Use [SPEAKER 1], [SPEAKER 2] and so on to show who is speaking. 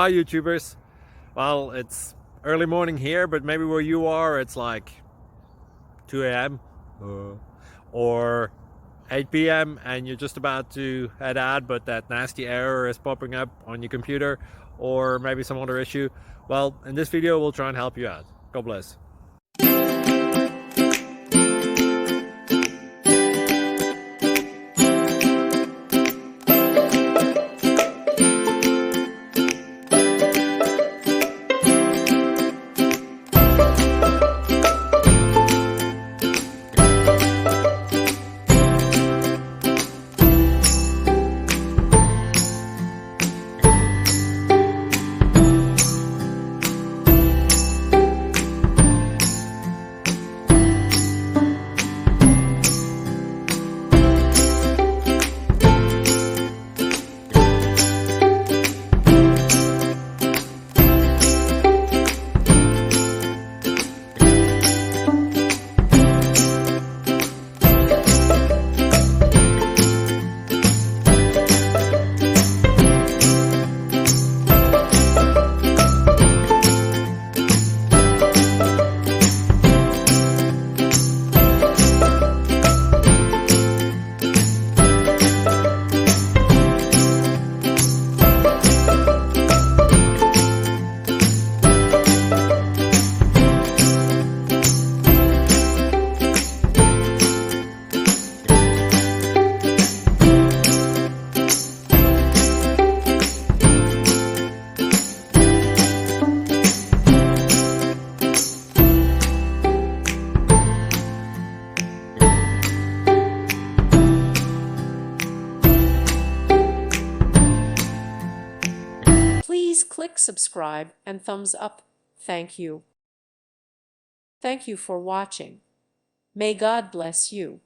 [SPEAKER 1] Hi YouTubers. Well, it's early morning here, but maybe where you are it's like 2 a.m. Or 8 p.m. and you're just about to head out, but that nasty error is popping up on your computer, or maybe some other issue. Well, in this video we'll try and help you out. God bless.
[SPEAKER 2] Please click subscribe and thumbs up. Thank you. Thank you for watching. May God bless you.